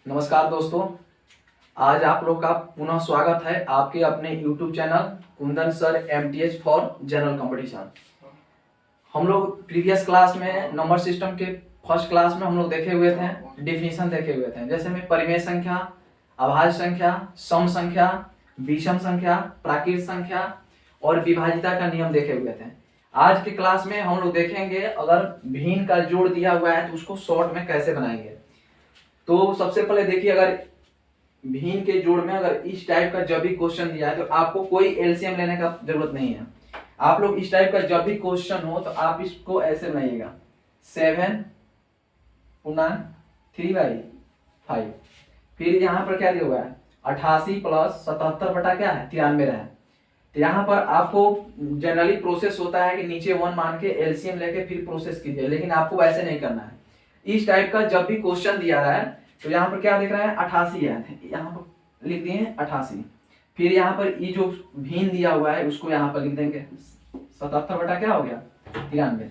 नमस्कार दोस्तों, आज आप लोग का पुनः स्वागत है आपके अपने YouTube channel Kundan sir MTH for general competition. हम लोग प्रीवियस क्लास में नंबर सिस्टम के फर्स्ट क्लास में हम लोग देखे हुए थे, डिफिनीशन देखे हुए थे, जैसे में परिमेय संख्या, अभाज्य संख्या, सम संख्या, विषम संख्या, प्राकृत संख्या और विभाजिता का नियम देखे हुए थे। आज के क्लास में हम लोग देखेंगे अगर भिन्न का जोड़ दिया हुआ है तो उसको शॉर्ट में कैसे बनाएंगे। तो सबसे पहले देखिए, अगर भिन्न के जोड़ में अगर इस टाइप का जब भी क्वेश्चन दिया है तो आपको कोई एलसीएम लेने का जरूरत नहीं है। आप लोग इस टाइप का जब भी क्वेश्चन हो तो आप इसको ऐसे बनाइएगा 7/3/5। फिर यहाँ पर क्या दिया हुआ है 88 + 77 बटा क्या है 93 है। तो यहाँ पर आपको जनरली प्रोसेस होता है कि नीचे 1 मान के एलसीएम लेके फिर प्रोसेस कीजिए, लेकिन आपको ऐसे नहीं करना है। इस टाइप का जब भी क्वेश्चन दिया रहा है तो यहाँ पर क्या दिख रहा है 88 है, यहाँ पर लिख दिए 88। फिर यहाँ पर ये जो भिन्न दिया हुआ है उसको यहाँ पर लिख देंगे 77 बटा क्या हो गया 93।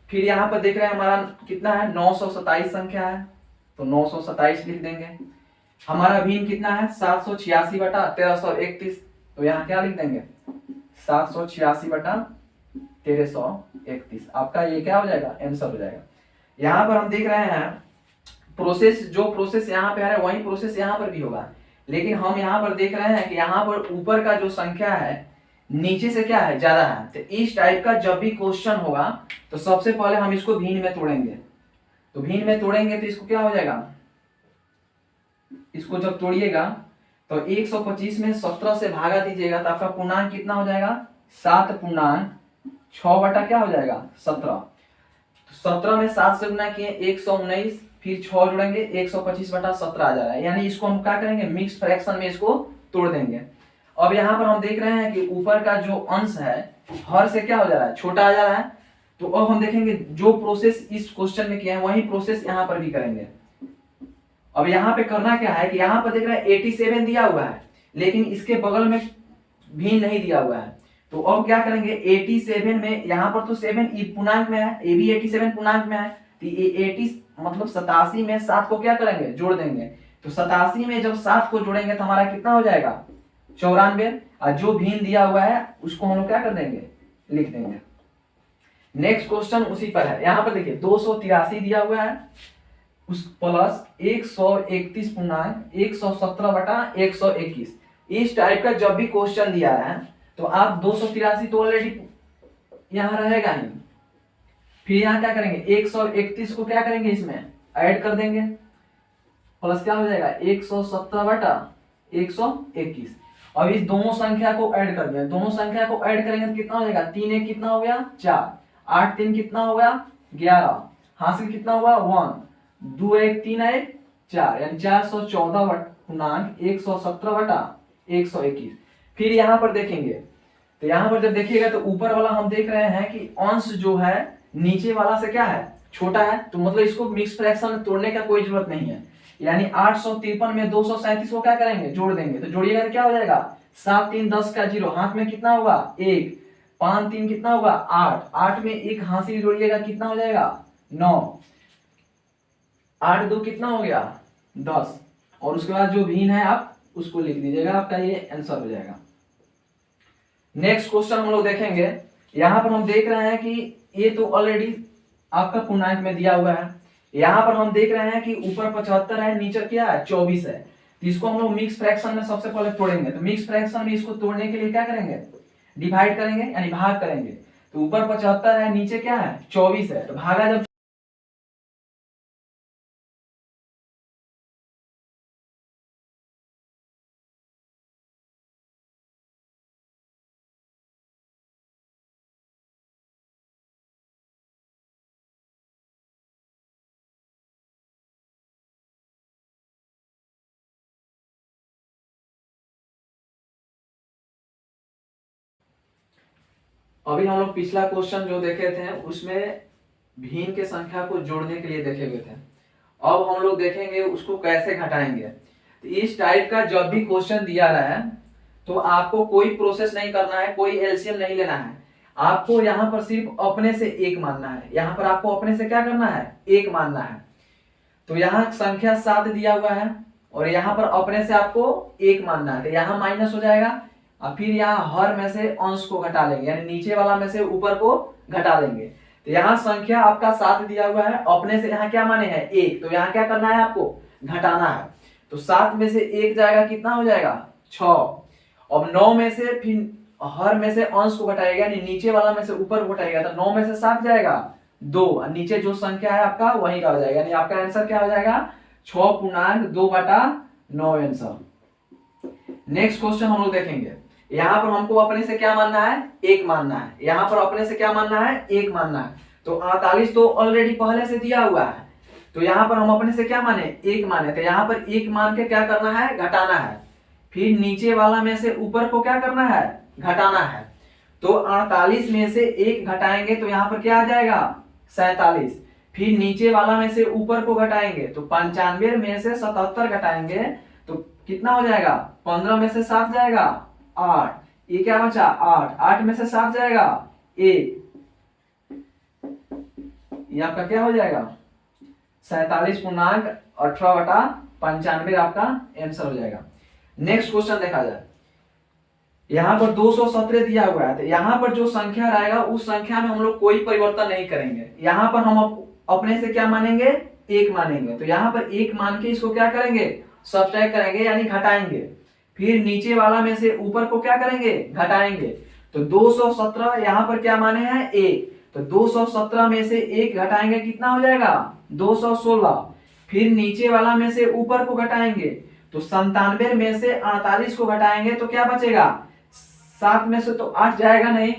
फिर यहाँ पर देख रहे हैं हमारा कितना है 927 संख्या है तो 927 लिख देंगे। हमारा भिन्न कितना है 786 बटा 1331 तो यहाँ क्या लिख देंगे 786 बटा 1331। आपका ये क्या हो जाएगा आंसर हो जाएगा। यहाँ पर हम देख रहे हैं प्रोसेस, जो प्रोसेस यहाँ पे आ रहा है वही प्रोसेस यहाँ पर भी होगा, लेकिन हम यहाँ पर देख रहे हैं कि यहाँ पर ऊपर का जो संख्या है नीचे से क्या है ज्यादा है। तो इस टाइप का जब भी क्वेश्चन होगा तो सबसे पहले हम इसको भिन्न में तोड़ेंगे। तो भिन्न में तोड़ेंगे तो इसको क्या हो जाएगा, इसको जब तोड़िएगा तो 125 में 17 से भागा दीजिएगा तो आपका पूर्णांक कितना हो जाएगा 7/6 बटा क्या हो जाएगा 17। 17 में 7 से गुना किए 119, फिर 6 जोड़ेंगे 125 बटा 17 आ जा रहा है। यानी इसको हम क्या करेंगे मिक्स फ्रैक्शन में इसको तोड़ देंगे। अब यहाँ पर हम देख रहे हैं कि ऊपर का जो अंश है हर से क्या हो जा रहा है छोटा आ जा रहा है। तो अब हम देखेंगे जो प्रोसेस इस क्वेश्चन में किया है वही प्रोसेस यहाँ पर भी करेंगे। अब यहाँ पे करना क्या है कि यहाँ पर देख रहे हैं 87 दिया हुआ है, लेकिन इसके बगल में भिन्न नहीं दिया हुआ है। तो अब क्या करेंगे 87 में यहाँ पर तो 7 पूर्णांक में है, ये भी 87 पूर्णांक में है, तो ये 80 मतलब 87 में 7 को क्या करेंगे जोड़ देंगे। तो 87 में जब 7 को जोड़ेंगे तो हमारा कितना हो जाएगा 94। और जो भिन्न दिया हुआ है उसको हम लोग क्या कर देंगे लिख देंगे। नेक्स्ट क्वेश्चन उसी पर है। यहाँ पर देखिए 283 दिया हुआ है उस प्लस 131 पूर्णांक 117 बटा 121। इस टाइप का जब भी क्वेश्चन दिया है तो आप 283 तो ऑलरेडी यहाँ रहेगा ही। फिर यहाँ क्या करेंगे 131 को क्या करेंगे इसमें ऐड कर देंगे, प्लस क्या हो जाएगा 117 बटा 121। अब इस दोनों संख्या को ऐड कर दिया, दोनों संख्या को ऐड करेंगे तो कितना हो जाएगा 3 1 कितना हो गया 4, 8 3 कितना हो गया 11, हासिल कितना हुआ 1, 2 1 3 1 4, यानी 414 पूर्णांक 117 बटा 121। फिर यहाँ पर देखेंगे तो यहाँ पर जब देखिएगा तो ऊपर वाला हम देख रहे हैं कि अंश जो है नीचे वाला से क्या है छोटा है, तो मतलब इसको मिक्स फ्रैक्शन में तोड़ने का कोई जरूरत नहीं है। यानी 853 में 237 को क्या करेंगे जोड़ देंगे। तो जोड़िएगा तो क्या हो जाएगा 7 3 10 का 0, हाथ में कितना होगा 1, 5 3 कितना होगा 8, 8 में एक हासिल जोड़िएगा कितना हो जाएगा 9, 8 2 कितना हो गया 10। और उसके बाद जो भिन्न है आप उसको लिख दीजिएगा, आपका ये आंसर हो जाएगा। नेक्स्ट क्वेश्चन हम लोग देखेंगे। यहाँ पर हम देख रहे हैं कि ये तो ऑलरेडी आपका पूर्णांक में दिया हुआ है। यहाँ पर हम देख रहे हैं कि ऊपर 75 है नीचे क्या है 24 है, तो इसको हम लोग मिक्स फ्रैक्शन में सबसे पहले तोड़ेंगे। तो मिक्स फ्रैक्शन में इसको तोड़ने के लिए क्या करेंगे डिवाइड करेंगे यानी भाग करेंगे। तो ऊपर 75 है नीचे क्या है 24 है, तो भागा जब अभी हम लोग पिछला क्वेश्चन जो देखे थे उसमें भिन्न के संख्या को जोड़ने के लिए देखे हुए थे। अब हम लोग देखेंगे उसको कैसे घटाएंगे। तो इस टाइप का जब भी क्वेश्चन दिया रहा है तो आपको कोई प्रोसेस नहीं करना है, कोई एलसीएम नहीं लेना है। आपको यहाँ पर सिर्फ अपने से एक मानना है, यहाँ पर आपको अपने से क्या करना है एक मानना है। तो यहाँ संख्या 7 दिया हुआ है और यहाँ पर अपने से आपको 1 मानना है, तो यहाँ माइनस हो जाएगा और फिर यहाँ हर में से अंश को घटा लेंगे, यानी नीचे वाला में से ऊपर को घटा लेंगे। तो यहाँ संख्या आपका 7 दिया हुआ है, अपने से यहाँ क्या माने हैं 1, तो यहाँ क्या करना है आपको घटाना है। तो 7 में से 1 जाएगा, कितना हो जाएगा 6। अब 9 में से फिर हर में से अंश को घटाएगा, यानी नीचे वाला में से ऊपर को घटाएगा, तो 9 में से 7 जाएगा 2 और नीचे जो संख्या है आपका वही रह जाएगा, यानी आपका आंसर क्या हो जाएगा 6.2/9 आंसर। नेक्स्ट क्वेश्चन हम लोग देखेंगे। यहाँ पर हमको अपने से क्या मानना है 1 मानना है, यहाँ पर अपने से क्या मानना है 1 मानना है। तो 48 तो ऑलरेडी पहले से दिया हुआ है, तो यहाँ पर हम अपने से क्या माने 1 माने, तो यहाँ पर 1 मान के क्या करना है घटाना है, फिर नीचे वाला में से ऊपर को क्या करना है घटाना है। तो 48 में से 1 घटाएंगे तो यहाँ पर क्या आ जाएगा 47, फिर नीचे वाला में से ऊपर को घटाएंगे तो 95 में से 77 घटाएंगे तो कितना हो जाएगा 15 में से 7 जाएगा 8, ये क्या बचा 8, 8 में से 7 जाएगा 1, ये आपका क्या हो जाएगा 47.18/95 आपका आंसर हो जाएगा। नेक्स्ट क्वेश्चन देखा जाए। यहाँ पर 217 दिया हुआ है, तो यहाँ पर जो संख्या रहेगा उस संख्या में हम लोग कोई परिवर्तन नहीं करेंगे। यहाँ पर हम अपने से क्या मानेंगे 1 मानेंगे, तो यहाँ पर 1 मान के इसको क्या करेंगे सब्ट्रैक्ट करेंगे, यानी घटाएंगे, फिर नीचे वाला में से ऊपर को क्या करेंगे घटाएंगे। तो 217 यहाँ पर क्या माने हैं 1, तो 217 में से 1 घटाएंगे कितना हो जाएगा 216, फिर नीचे वाला में से ऊपर को घटाएंगे तो 97 में से 48 को घटाएंगे तो क्या बचेगा 7 में से तो 8 जाएगा नहीं,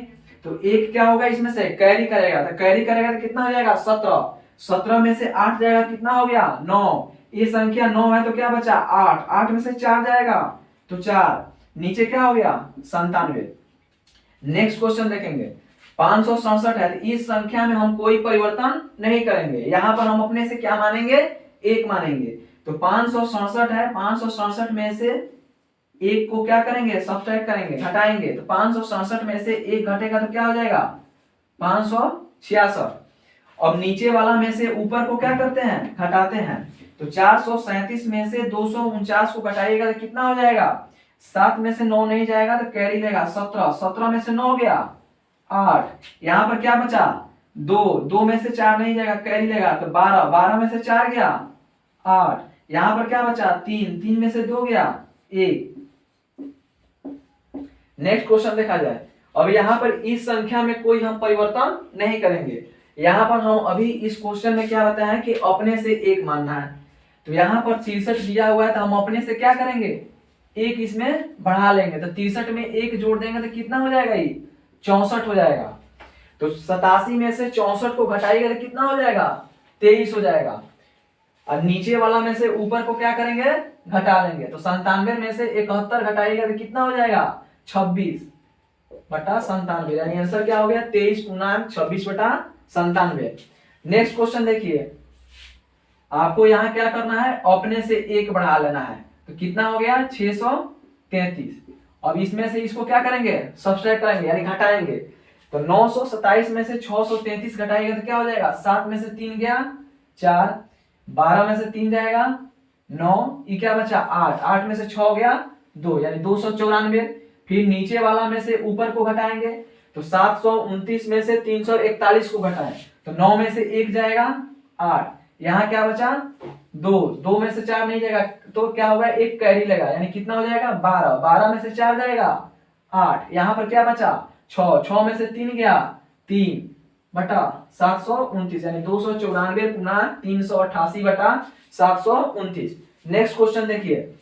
तो 1 क्या होगा इसमें से कैरी करेगा, तो कैरी करेगा तो कितना हो जाएगा 17, 17 में से 8 जाएगा कितना हो गया 9, ये संख्या 9 है तो क्या बचा 8, 8 में से 4 जाएगा तो 4, नीचे क्या हो गया 97। नेक्स्ट क्वेश्चन देखेंगे। 567 है, तो इस संख्या में हम कोई परिवर्तन नहीं करेंगे, यहाँ पर हम अपने से क्या मानेंगे 1 मानेंगे। तो 567 है, 567 में से 1 को क्या करेंगे सब्ट्रैक्ट करेंगे घटाएंगे, तो 567 में से 1 घटेगा तो क्या हो जाएगा 566। अब नीचे वाला में से ऊपर को क्या करते हैं घटाते हैं, तो 437 में से 249 को घटाइएगा तो कितना हो जाएगा 7 में से 9 नहीं जाएगा तो कैरी लेगा 17, 17 में से 9 गया 8, यहाँ पर क्या बचा 2, 2 में से 4 नहीं जाएगा कैरी लेगा तो 12, 12 में से 4 गया 8, यहाँ पर क्या बचा 3, 3 में से 2 गया 1। नेक्स्ट क्वेश्चन देखा जाए। अब यहाँ पर इस संख्या में कोई हम परिवर्तन नहीं करेंगे, यहाँ पर हम अभी इस क्वेश्चन में क्या बताया है कि अपने से 1 मानना है। तो यहाँ पर 63 दिया हुआ है, तो हम अपने से क्या करेंगे 1 इसमें बढ़ा लेंगे, तो 63 में 1 जोड़ देंगे तो कितना हो जाएगा ये 64 हो जाएगा। तो 87 में से 64 को घटाइएगा तो कितना हो जाएगा 23 हो जाएगा, और नीचे वाला में से ऊपर को क्या करेंगे घटा लेंगे, तो 97 में से 71 घटाइएगा तो कितना हो जाएगा 26/97, यानी आंसर क्या हो गया 23.26/97। नेक्स्ट क्वेश्चन देखिए, आपको यहाँ क्या करना है अपने से 1 बढ़ा लेना है, तो कितना हो गया 633। अब इसमें से इसको क्या करेंगे सब्ट्रैक्ट करेंगे यानी घटाएंगे, तो 927 में से 633 घटाएगा तो क्या हो जाएगा 7 में से 3 गया 4, 12 में से 3 जाएगा 9, ये क्या बचा 8, 8 में से 6 गया 2, यानी 294, फिर नीचे वाला में से ऊपर को घटाएंगे तो 729 में से 341 को घटाएं तो 9 में से 1 जाएगा 8, यहाँ क्या बचा 2, 2 में से 4 नहीं जाएगा तो क्या होगा 1 कैरी लगा, यानी कितना हो जाएगा 12, 12 में से 4 जाएगा 8, यहाँ पर क्या बचा 6, 6 में से 3 गया 3/729, यानी 294/388/729। नेक्स्ट क्वेश्चन देखिए,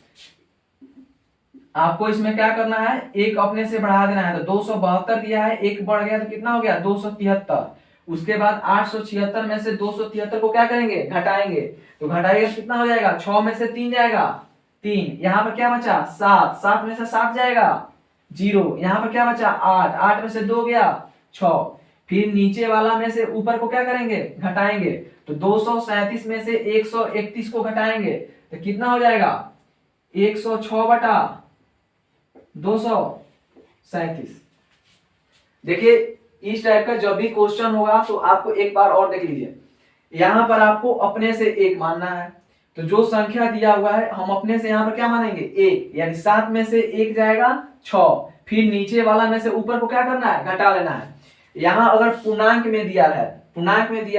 आपको इसमें क्या करना है 1 अपने से बढ़ा देना है, तो 272 दिया है 1 बढ़ गया तो कितना हो गया 273, उसके बाद 876 में से 273 को क्या करेंगे घटाएंगे, तो घटाएगा कितना हो जाएगा 6 में से 3 जाएगा 3, यहाँ पर क्या बचा 7, 7 में से 7 जाएगा 0, यहाँ पर क्या बचा 8, 8 में से 2 गया 6, फिर नीचे वाला में से ऊपर को क्या करेंगे घटाएंगे, तो 237 में से 131 को घटाएंगे तो कितना हो जाएगा 106/237। देखिए इस टाइप का जब भी क्वेश्चन होगा तो आपको एक बार और देख लीजिए, यहाँ पर आपको अपने से 1 मानना है, तो जो संख्या दिया हुआ है हम अपने से यहाँ पर क्या मानेंगे, एक, यानी 7 में से एक जाएगा 6, फिर नीचे वाला में से ऊपर को क्या करना है, घटा लेना है। यहाँ अगर पूर्णांक में दिया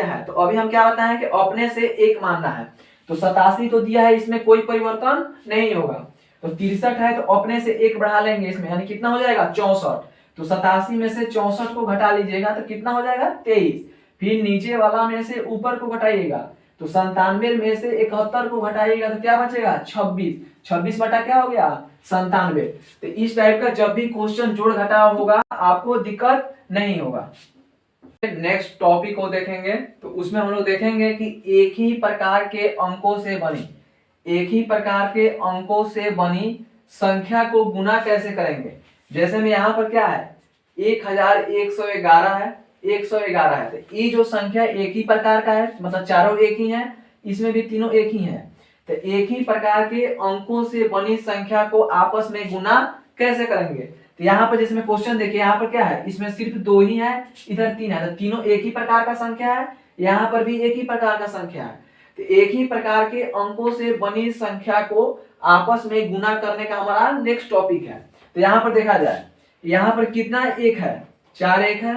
है तो अभी हम क्या बताएं कि अपने से एक मानना है। तो 87 तो दिया है, इसमें कोई परिवर्तन नहीं होगा। तो 63 है तो अपने से एक बढ़ा लेंगे इसमें, यानी कितना हो जाएगा 64। तो 87 में से 64 को घटा लीजिएगा तो कितना हो जाएगा 23। फिर नीचे वाला में से ऊपर को घटाइएगा तो 97 में से 71 को घटाइएगा तो क्या बचेगा 26। 26 बटा क्या हो गया 97। तो इस टाइप का जब भी क्वेश्चन जोड़ घटाव होगा आपको दिक्कत नहीं होगा। नेक्स्ट टॉपिक को देखेंगे तो उसमें हम लोग देखेंगे कि एक ही प्रकार के अंकों से बनी संख्या को गुना कैसे करेंगे। जैसे में यहाँ पर क्या है 1111 है, 111 है, तो ये जो संख्या एक ही प्रकार का है, मतलब चारों एक ही है, इसमें भी तीनों एक ही है। तो एक ही प्रकार के अंकों से बनी संख्या को आपस में गुना कैसे करेंगे। तो यहाँ पर जिसमें क्वेश्चन देखिए, यहाँ पर क्या है, इसमें सिर्फ 2 ही है, इधर 3 है, तो तीनों एक ही प्रकार का संख्या है, यहाँ पर भी एक ही प्रकार का संख्या है। तो एक ही प्रकार के अंकों से बनी संख्या को आपस में गुना करने का हमारा नेक्स्ट टॉपिक है। तो यहाँ पर देखा जाए, यहाँ पर कितना एक है, 4 एक है,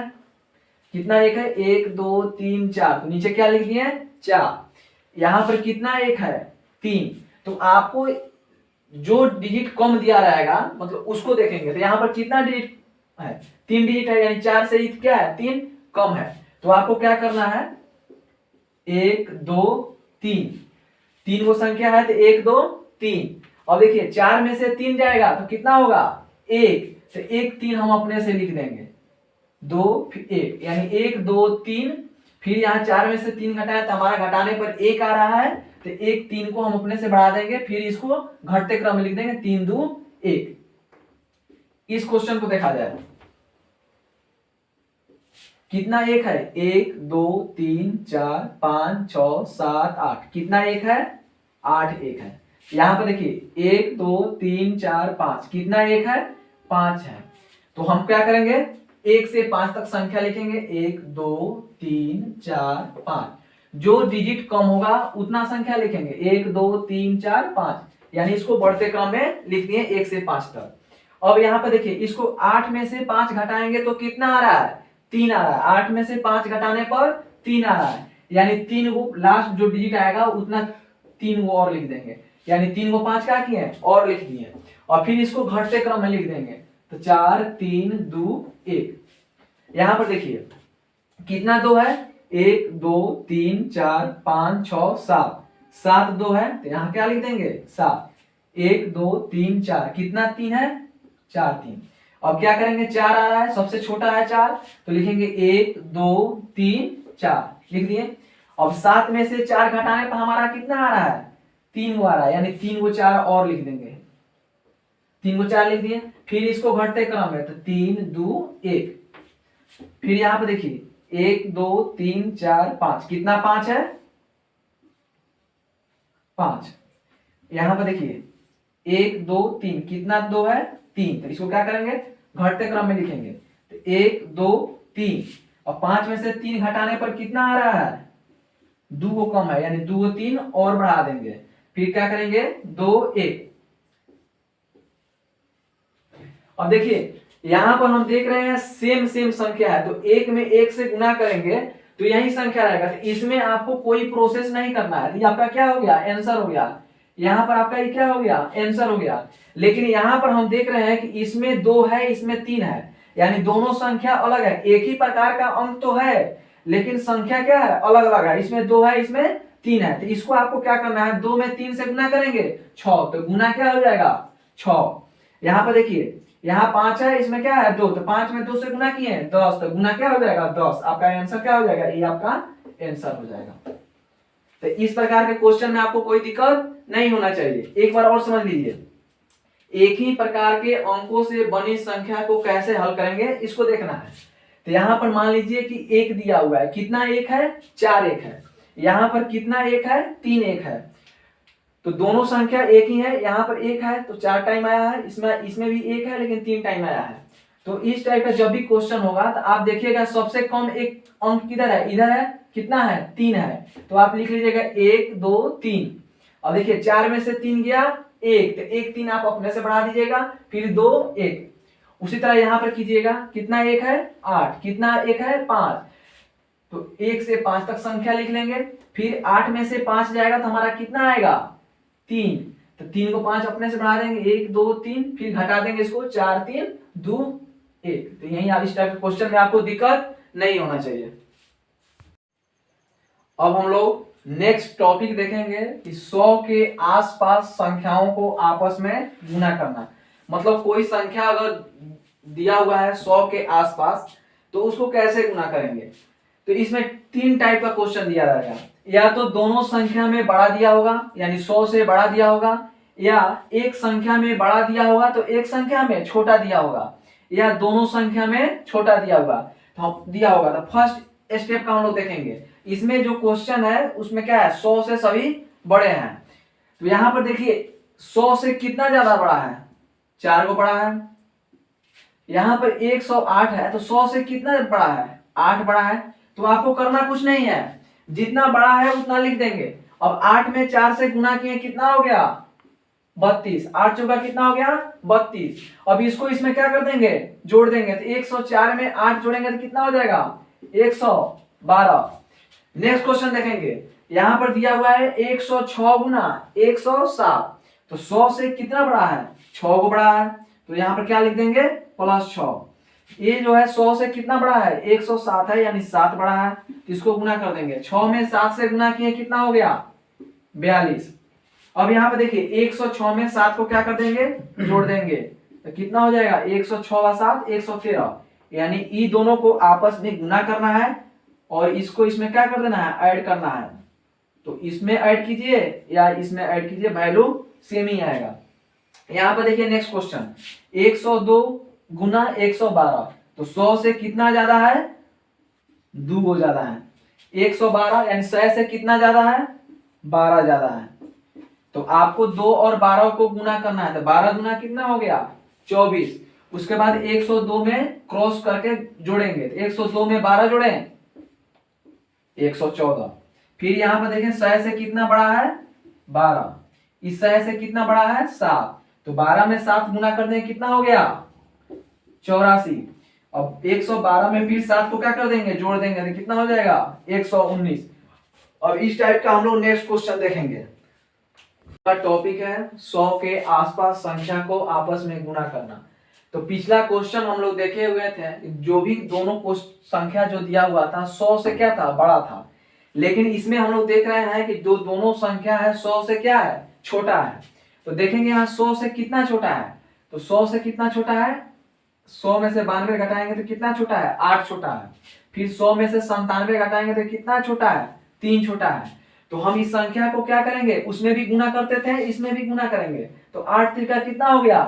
कितना एक है 1 2 3 4, तो नीचे क्या लिख दिए 4। यहाँ पर कितना एक है 3, तो आपको जो डिजिट कम दिया रहेगा मतलब उसको देखेंगे। तो यहाँ पर कितना डिजिट है 3 डिजिट है, यानी 4 से क्या है 3 कम है। तो आपको क्या करना है 1 2 3, 3 वो संख्या है तो 1 2 3। अब देखिए 4 में से 3 जाएगा तो कितना होगा 1, तो 1 3 हम अपने से लिख देंगे, 2 फिर 1, यानी 1 2 3। फिर यहाँ 4 में से 3 घटाया तो हमारा घटाने पर 1 आ रहा है, तो 1 3 को हम अपने से बढ़ा देंगे, फिर इसको घटते क्रम में लिख देंगे 3 2 1। इस क्वेश्चन को देखा जाए कितना एक है 1 2 3 4 5 6 7 8, कितना एक है 8 एक है। यहाँ पर देखिए 1 2 3 4 5, कितना एक है 5 है। तो हम क्या करेंगे 1 से 5 तक संख्या लिखेंगे, 1 2 3 4 5, जो डिजिट कम होगा उतना संख्या लिखेंगे, 1 2 3 4 5, यानी इसको बढ़ते क्रम में लिख दिए 1 से 5 तक। अब यहाँ पर देखिए इसको 8 में से 5 घटाएंगे तो कितना आ रहा है 3 आ रहा है, 8 में से 5 घटाने पर 3 आ रहा है, यानी 3 को लास्ट जो डिजिट आएगा उतना 3 को और लिख देंगे, यानी 3 को 5 क्या किए और लिख दिए, और फिर इसको घटते क्रम में लिख देंगे। तो 4 3 2 1। यहाँ पर देखिए कितना 2 है 1 2 3 4 5 6 7, 7 2 है तो यहाँ क्या लिख देंगे 7। 1 2 3 4, कितना 3 है 4 3। अब क्या करेंगे 4 आ रहा है, सबसे छोटा है 4, तो लिखेंगे 1 2 3 4 लिख दिए। अब 7 में से 4 घटाने पर हमारा कितना आ रहा है 3 आ रहा है, यानी 3 को 4 और लिख देंगे, 3 को 4 लिख दिए। फिर इसको घटते क्रम में तो 3 2 1। फिर यहाँ पे देखिए 1 2 3 4 5, कितना 5 है 5। यहाँ पे देखिए 1 2 3, कितना 2 है 3, तो इसको क्या करेंगे घटते क्रम में लिखेंगे, तो 1 2 3, और 5 में से 3 घटाने पर कितना आ रहा है 2 को कम है, यानी 2 को 3 और बढ़ा देंगे, फिर क्या करेंगे 2 1। अब देखिए यहाँ पर हम देख रहे हैं सेम संख्या है, तो 1 में 1 से गुना करेंगे तो यही संख्या रहेगा, तो इसमें आपको कोई प्रोसेस नहीं करना है। ये आपका क्या हो गया आंसर हो गया, यहाँ पर आपका ये क्या हो गया आंसर हो गया। लेकिन यहाँ पर हम देख रहे हैं कि इसमें 2 है इसमें 3 है, यानी दोनों संख्या अलग है, एक ही प्रकार का अंक तो है लेकिन संख्या क्या है अलग अलग है, इसमें 2 है इसमें 3 है। तो इसको आपको क्या करना है 2 में 3 से गुना करेंगे 6, तो गुना क्या हो जाएगा 6। यहाँ पर देखिए यहाँ 5 है इसमें क्या है 2, तो 5 में 2 से गुना किए 10, तो गुना क्या हो जाएगा 10। आपका आंसर क्या हो जाएगा, ये आपका आंसर हो जाएगा। तो इस प्रकार के क्वेश्चन में आपको कोई दिक्कत नहीं होना चाहिए। एक बार और समझ लीजिए, एक ही प्रकार के अंकों से बनी संख्या को कैसे हल करेंगे इसको देखना है। तो यहाँ पर मान लीजिए कि 1 दिया हुआ है, कितना 1 है 4 1 है, यहाँ पर कितना 1 है 3 1 है, तो दोनों संख्या एक ही है, यहाँ पर 1 है तो 4 टाइम आया है, इसमें भी 1 है लेकिन 3 टाइम आया है। तो इस टाइप का जब भी क्वेश्चन होगा तो आप देखिएगा सबसे कम एक अंक किधर है, इधर है, कितना है 3 है, तो आप लिख लीजिएगा 1 2 3, अब देखिए 4 में से 3 गया 1, तो 1 3 आप अपने से बढ़ा दीजिएगा, फिर 2 1। उसी तरह यहाँ पर कीजिएगा, कितना 1 है 8, कितना 1 है 5, तो 1 से 5 तक संख्या लिख लेंगे। फिर 8 में से 5 जाएगा तो हमारा कितना आएगा 3, तो 3 को 5 अपने से बढ़ा देंगे 1 2 3, फिर घटा देंगे इसको 4 3 2 1। तो यही इस टाइप के क्वेश्चन में आपको दिक्कत नहीं होना चाहिए। अब हम लोग नेक्स्ट टॉपिक देखेंगे कि 100 के आसपास संख्याओं को आपस में गुना करना। मतलब कोई संख्या अगर दिया हुआ है 100 के आसपास, तो उसको कैसे गुना करेंगे। तो इसमें 3 टाइप का क्वेश्चन दिया रहेगा, या तो दोनों संख्या में बड़ा दिया होगा यानी 100 से बड़ा दिया होगा, या एक संख्या में बड़ा दिया होगा तो एक संख्या में छोटा दिया होगा, या दोनों संख्या में छोटा दिया होगा तो फर्स्ट स्टेप का हम लोग देखेंगे। इसमें जो क्वेश्चन है उसमें क्या है 100 से सभी बड़े हैं। तो यहां पर देखिए 100 से कितना ज्यादा बड़ा है 4 को बड़ा है। यहां पर 108 है तो 100 से कितना बड़ा है 8 बड़ा है। तो आपको करना कुछ नहीं है, जितना बड़ा है उतना लिख देंगे। अब 8 में 4 से गुना किए कितना हो गया 32, 8 चौका कितना हो गया 32। अब इसको इसमें क्या कर देंगे जोड़ देंगे, तो 104 में 8 जोड़ेंगे तो कितना हो जाएगा 112। नेक्स्ट क्वेश्चन देखेंगे, यहां पर दिया हुआ है 106 गुना 107, तो 100 से कितना बड़ा है 6 को बड़ा है, तो यहां पर क्या लिख देंगे +6। ये जो है 100 से कितना बड़ा है 107 है यानी 7 बड़ा है, तो इसको गुना कर देंगे। 6 में 7 से गुना किए कितना हो गया 42। अब यहाँ पे देखिए 106 में 7 को क्या कर देंगे जोड़ देंगे, तो कितना हो जाएगा 106 व 7 113, यानी ई दोनों को आपस में गुना करना है और इसको इसमें क्या कर देना है ऐड करना है। तो इसमें ऐड कीजिए या इसमें ऐड कीजिए, वैल्यू सेम ही आएगा। यहाँ पर देखिए नेक्स्ट क्वेश्चन 102 गुना 112, तो 100 से कितना ज्यादा है 2 ज्यादा है। 112 यानी 100 से कितना ज्यादा है 12 ज्यादा है। तो आपको 2 और 12 को गुना करना है, तो 12 गुना कितना हो गया 24। उसके बाद 102 में क्रॉस करके जोड़ेंगे, तो 102 में 12 जोड़े 114। फिर यहाँ पर देखें 100 से कितना बड़ा है 12, इस 100 से कितना बड़ा है 7, तो 12 में 7 गुना कर देंगे कितना हो गया 84। अब 112 में फिर 7 को क्या कर देंगे जोड़ देंगे, तो कितना हो जाएगा 119। अब इस टाइप का हम लोग नेक्स्ट क्वेश्चन देखेंगे। टॉपिक है 100 के आसपास संख्या को आपस में गुना करना। तो पिछला क्वेश्चन हम लोग देखे हुए थे, जो भी दोनों संख्या जो दिया हुआ था 100 से क्या था बड़ा था, लेकिन इसमें हम लोग देख रहे हैं कि जो दोनों संख्या है 100 से क्या है छोटा है। तो देखेंगे यहाँ 100 से कितना छोटा है, तो 100 से कितना छोटा है 100 में से 92 घटाएंगे तो कितना छोटा है 8 छोटा है। फिर 100 में से 97 घटाएंगे तो कितना छोटा है 3 छोटा है। तो हम इस संख्या को क्या करेंगे उसमें भी गुना करते थे इसमें भी गुना करेंगे, तो 8 त्रिका कितना हो गया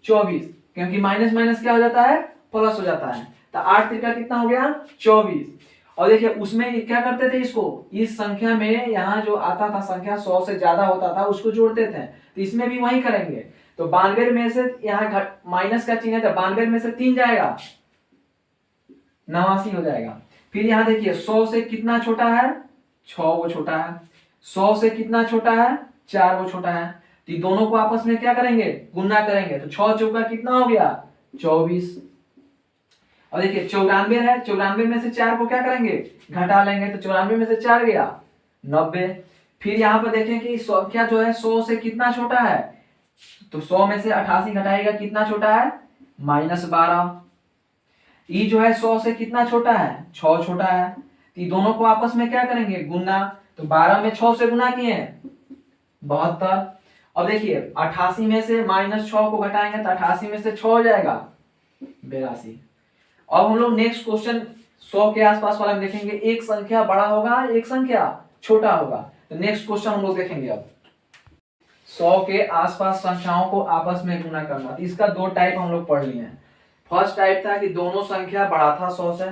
24, क्योंकि माइनस माइनस क्या हो जाता है प्लस हो जाता है। तो 8 त्रिका कितना हो गया 24। और देखिए उसमें क्या करते थे, इसको इस संख्या में यहाँ जो आता था संख्या 100 से ज्यादा होता था उसको जोड़ते थे, तो इसमें भी वही करेंगे। तो 92 में से यहाँ माइनस का चिन्ह है, तो 92 में से 3 जाएगा 89 हो जाएगा। फिर यहाँ देखिए 100 से कितना छोटा है 6 वो छोटा है, 100 से कितना छोटा है 4 वो छोटा है। तो दोनों को आपस में क्या करेंगे गुना करेंगे, तो 6 चौका कितना हो गया 24। और देखिए 94 है, 94 में से 4 को क्या करेंगे घटा लेंगे, तो 94 में से 4 गया 90। फिर यहाँ पर देखें कि संख्या जो है 100 से कितना छोटा है, तो 100 में से 88 घटाएगा कितना छोटा है -12। ई जो है 100 से कितना छोटा है 6 छोटा है। तो दोनों को आपस में क्या करेंगे गुना, तो 12 में 6 से गुना किए 72। अब देखिए 88 में से -6 को घटाएंगे तो 88 में से 6 हो जाएगा 82। अब हम लोग नेक्स्ट क्वेश्चन 100 के आसपास वाला में देखेंगे, एक संख्या बड़ा होगा एक संख्या छोटा होगा। तो नेक्स्ट क्वेश्चन हम लोग देखेंगे अब 100 के आसपास संख्याओं को आपस में गुना करना। तो इसका 2 टाइप हम लोग पढ़ लिए हैं। फर्स्ट टाइप था कि दोनों संख्या बड़ा था 100 से,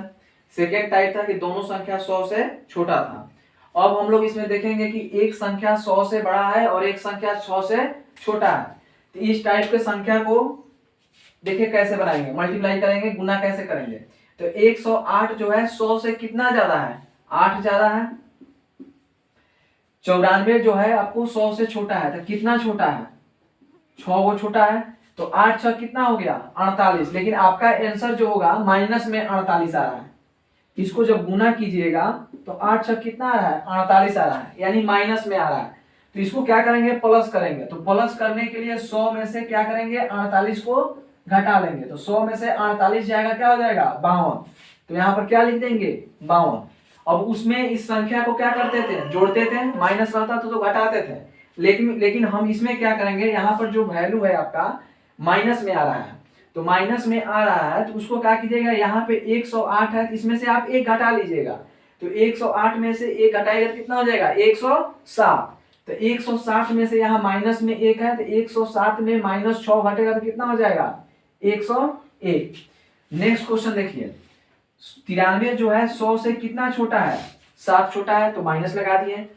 सेकेंड टाइप था कि दोनों संख्या 100 से छोटा था। अब हम लोग इसमें देखेंगे कि एक संख्या 100 से बड़ा है और एक संख्या 100 से छोटा है। तो इस टाइप के संख्या को देखिए कैसे बनाएंगे, मल्टीप्लाई करेंगे गुना कैसे करेंगे। तो 108 जो है 100 से कितना ज्यादा है 8 ज्यादा है। 94 जो है आपको 100 से छोटा है, तो कितना छोटा है, 6 वो छोटा है, तो 8 6 कितना हो गया 48। लेकिन आपका आंसर जो होगा माइनस में 48 आ रहा है। इसको जब गुना कीजिएगा तो 8 6 कितना आ रहा है 48 आ रहा है, यानी माइनस में आ रहा है। तो इसको क्या करेंगे प्लस करेंगे, तो प्लस करने के लिए 100 में से क्या करेंगे 48 को घटा लेंगे, तो 100 में से 48 जाएगा क्या हो जाएगा 52। तो यहाँ पर क्या लिख देंगे 52। अब उसमें इस संख्या को क्या करते थे जोड़ते थे, माइनस रहता तो घटाते थे, लेकिन हम इसमें क्या करेंगे, यहाँ पर जो वैल्यू है आपका माइनस में आ रहा है, तो माइनस में आ रहा है तो उसको क्या कीजिएगा, यहाँ पे 108 है, इसमें से आप एक घटा लीजिएगा, तो 108 में से एक घटाएगा कितना हो जाएगा 107। तो 160 में से यहाँ माइनस में एक है, तो 107 में माइनस 6 घटेगा तो कितना हो जाएगा 101। नेक्स्ट क्वेश्चन देखिए, 93 जो है 100 से कितना छोटा है 7 छोटा है, तो माइनस लगा दिए।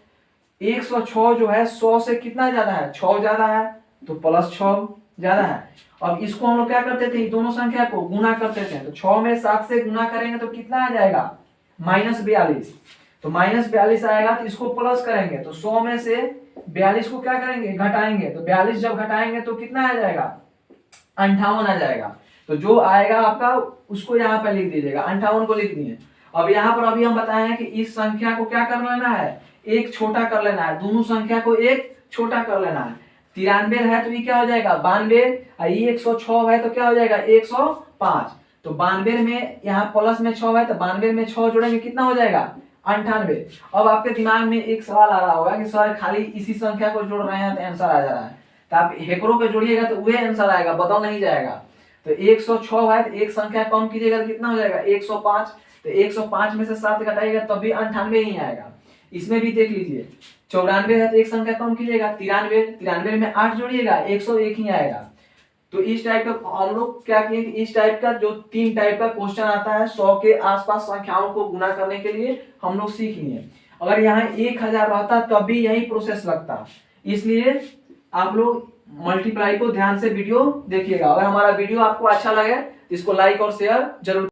106 जो है 100 से कितना ज्यादा है 6 ज्यादा है, तो प्लस 6 ज्यादा है। अब इसको हम लोग क्या करते थे, दोनों संख्या को गुना करते थे, तो 6 में 7 से गुना करेंगे तो कितना आ जाएगा -42। तो -42 आएगा, तो इसको प्लस करेंगे, तो 100 में से 42 को क्या करेंगे घटाएंगे, तो 42 जब घटाएंगे तो कितना आ जाएगा 58 आ जाएगा। तो जो आएगा आपका उसको यहाँ पे लिख दीजिएगा, 58 को लिख दिए। अब यहाँ पर अभी हम बताए हैं कि इस संख्या को क्या कर लेना है, एक छोटा कर लेना है, दोनों संख्या को एक छोटा कर लेना है। 93 है तो ये क्या हो जाएगा 92, और ये 106 है तो क्या हो जाएगा 105। तो 92 में यहाँ प्लस में 6 है, तो 92 में 6 जोड़ेंगे कितना हो जाएगा 98। अब आपके दिमाग में एक सवाल आ रहा होगा कि सर खाली इसी संख्या को जोड़ रहे हैं तो आंसर आ जा रहा है, तो आप हेकड़ों को जोड़िएगा तो वही आंसर आएगा, बदल नहीं जाएगा। तो 106 है तो एक संख्या कम कीजिएगा तो कितना हो जाएगा 105। तो 105 में से 7 घटाइएगा तब भी 98 ही आएगा। इसमें भी देख लीजिए, 94 है तो एक संख्या कम कीजिएगा 93 में 8 जोड़िएगा 101 ही आएगा। तो इस टाइप का हम लोग क्या किए कि इस टाइप का जो 3 टाइप का क्वेश्चन आता है 100 के आसपास संख्याओं को गुना करने के लिए हम लोग सीख लिए। अगर यहाँ 1000 रहता तब भी यही प्रोसेस लगता, इसलिए आप लोग मल्टीप्लाई को ध्यान से वीडियो देखिएगा। अगर हमारा वीडियो आपको अच्छा लगे तो इसको लाइक और शेयर जरूर